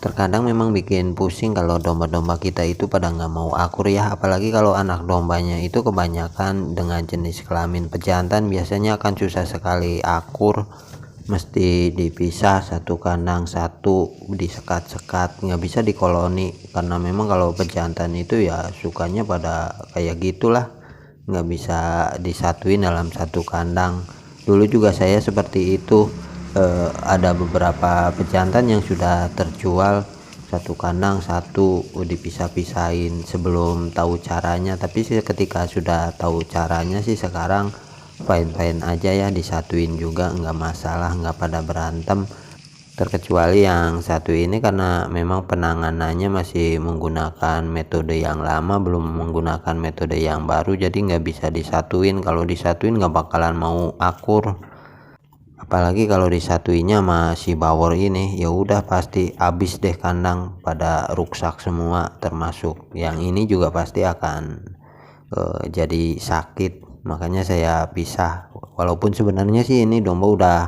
Terkadang memang bikin pusing kalau domba-domba kita itu pada nggak mau akur ya, apalagi kalau anak dombanya itu kebanyakan dengan jenis kelamin pejantan, biasanya akan susah sekali akur, mesti dipisah satu kandang satu, disekat-sekat, nggak bisa di koloni, karena memang kalau pejantan itu ya sukanya pada kayak gitulah, nggak bisa disatuin dalam satu kandang. Dulu juga saya seperti itu. Ada beberapa pejantan yang sudah terjual satu kandang satu, dipisah-pisahin sebelum tahu caranya, tapi sih ketika sudah tahu caranya sih sekarang fine-fine aja ya, disatuin juga nggak masalah, nggak pada berantem. Terkecuali yang satu ini karena memang penanganannya masih menggunakan metode yang lama, belum menggunakan metode yang baru, jadi nggak bisa disatuin. Kalau disatuin nggak bakalan mau akur, apalagi kalau disatuinnya masih bawor ini, ya udah pasti habis deh kandang, pada rusak semua, termasuk yang ini juga pasti akan jadi sakit. Makanya saya pisah, walaupun sebenarnya sih ini domba udah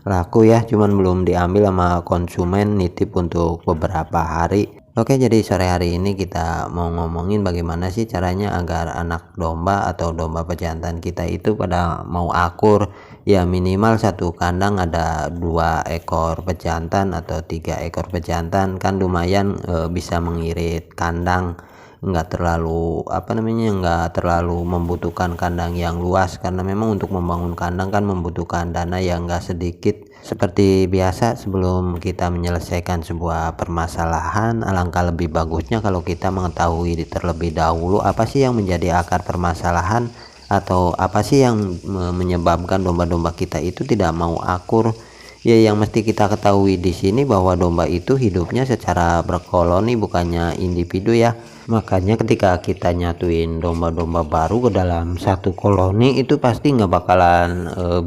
laku ya, cuman belum diambil sama konsumen, nitip untuk beberapa hari. Oke, jadi sore hari ini kita mau ngomongin bagaimana sih caranya agar anak domba atau domba pejantan kita itu pada mau akur. Ya minimal satu kandang ada 2 ekor pejantan atau 3 ekor pejantan, kan lumayan bisa mengirit kandang, nggak terlalu nggak terlalu membutuhkan kandang yang luas, karena memang untuk membangun kandang kan membutuhkan dana yang nggak sedikit. Seperti biasa, sebelum kita menyelesaikan sebuah permasalahan, alangkah lebih bagusnya kalau kita mengetahui terlebih dahulu apa sih yang menjadi akar permasalahan, atau apa sih yang menyebabkan domba-domba kita itu tidak mau akur. Ya, yang mesti kita ketahui di sini bahwa domba itu hidupnya secara berkoloni, bukannya individu ya. Makanya ketika kita nyatuin domba-domba baru ke dalam satu koloni, itu pasti nggak bakalan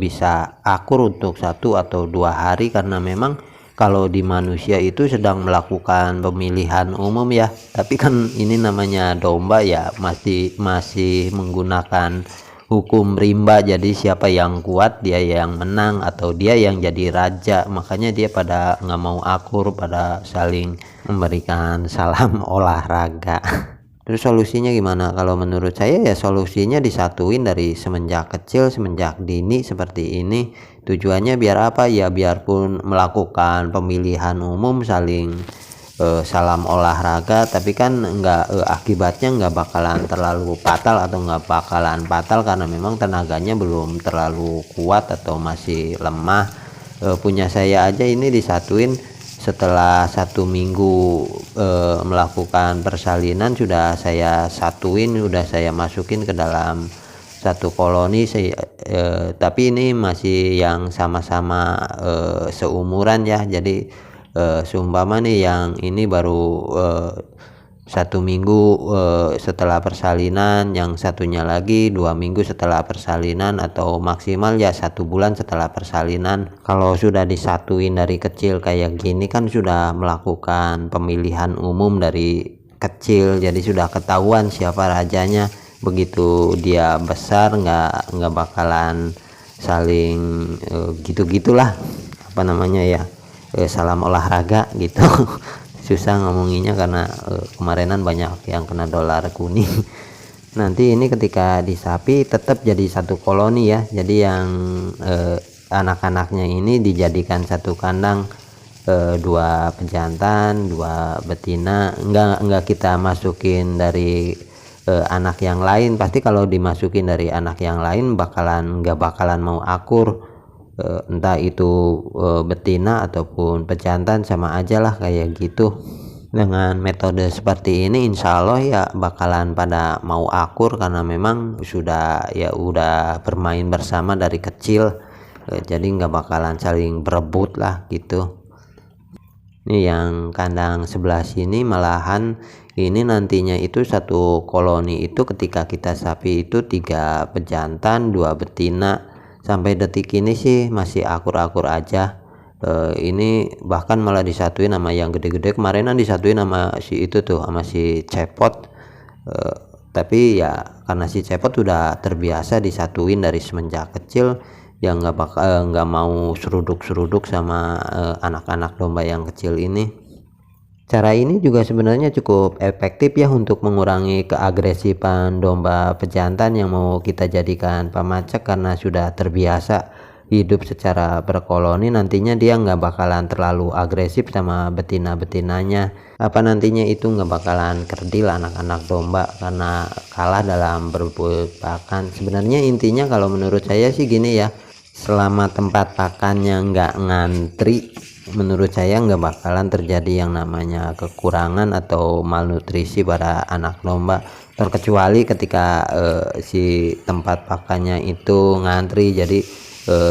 bisa akur untuk 1 atau 2 hari, karena memang kalau di manusia itu sedang melakukan pemilihan umum ya, tapi kan ini namanya domba ya, masih menggunakan hukum rimba, jadi siapa yang kuat dia yang menang atau dia yang jadi raja. Makanya dia pada nggak mau akur, pada saling memberikan salam olahraga. Terus solusinya gimana? Kalau menurut saya ya solusinya disatuin dari semenjak kecil, semenjak dini seperti ini. Tujuannya biar apa ya, biarpun melakukan pemilihan umum, saling salam olahraga, tapi kan akibatnya nggak bakalan terlalu fatal atau nggak bakalan fatal, karena memang tenaganya belum terlalu kuat atau masih lemah. Punya saya aja ini disatuin setelah 1 minggu melakukan persalinan, sudah saya satuin, sudah saya masukin ke dalam satu koloni. Tapi ini masih yang sama-sama seumuran ya, jadi seumpama nih yang ini baru 1 minggu setelah persalinan, yang satunya lagi 2 minggu setelah persalinan, atau maksimal ya 1 bulan setelah persalinan. Kalau sudah disatuin dari kecil kayak gini kan sudah melakukan pemilihan umum dari kecil, jadi sudah ketahuan siapa rajanya. Begitu dia besar nggak bakalan saling gitu-gitulah, salam olahraga gitu. Susah ngomonginnya karena kemarinan banyak yang kena dolar kuning. Nanti ini ketika di sapi tetap jadi satu koloni ya, jadi yang anak-anaknya ini dijadikan satu kandang, 2 pejantan 2 betina, enggak kita masukin dari anak yang lain. Pasti kalau dimasukin dari anak yang lain nggak bakalan mau akur. Entah itu betina ataupun pejantan, sama aja lah kayak gitu. Dengan metode seperti ini insya Allah ya bakalan pada mau akur, karena memang udah bermain bersama dari kecil, jadi nggak bakalan saling berebut lah gitu. Ini yang kandang sebelah sini malahan ini nantinya itu satu koloni itu ketika kita sapi itu 3 pejantan 2 betina, Sampai detik ini sih masih akur-akur aja. Ini bahkan malah disatuin sama yang gede-gede, kemarinan disatuin sama si itu tuh, sama si cepot. Tapi ya karena si cepot udah terbiasa disatuin dari semenjak kecil, ya nggak mau seruduk-seruduk sama anak-anak domba yang kecil ini. Cara ini juga sebenarnya cukup efektif ya untuk mengurangi keagresifan domba pejantan yang mau kita jadikan pamacak, karena sudah terbiasa hidup secara berkoloni. Nantinya dia nggak bakalan terlalu agresif sama betina-betinanya, apa nantinya itu nggak bakalan kerdil anak-anak domba karena kalah dalam berebut pakan. Sebenarnya intinya kalau menurut saya sih gini ya, selama tempat pakannya nggak ngantri, menurut saya nggak bakalan terjadi yang namanya kekurangan atau malnutrisi pada anak domba, terkecuali ketika si tempat pakannya itu ngantri, jadi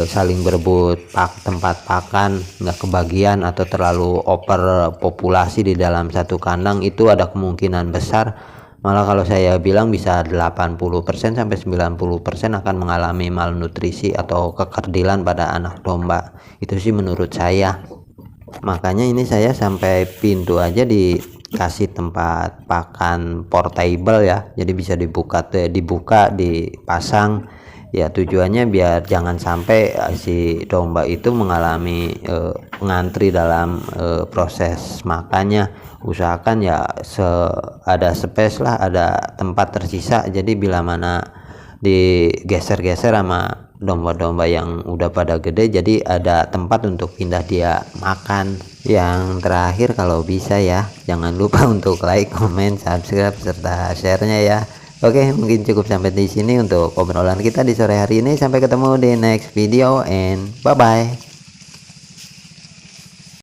saling berebut tempat pakan, nggak kebagian atau terlalu over populasi di dalam satu kandang. Itu ada kemungkinan besar, malah kalau saya bilang bisa 80% sampai 90% akan mengalami malnutrisi atau kekerdilan pada anak domba. Itu sih menurut saya. Makanya ini saya sampai pintu aja dikasih tempat pakan portable ya, jadi bisa dibuka dipasang ya, tujuannya biar jangan sampai si domba itu mengalami ngantri dalam proses makannya. Usahakan ya ada space lah, ada tempat tersisa, jadi bila mana digeser-geser sama domba-domba yang udah pada gede, jadi ada tempat untuk pindah dia makan. Yang terakhir, kalau bisa ya jangan lupa untuk like, comment, subscribe serta share-nya ya. Oke, mungkin cukup sampai di sini untuk obrolan kita di sore hari ini. Sampai ketemu di next video and bye bye.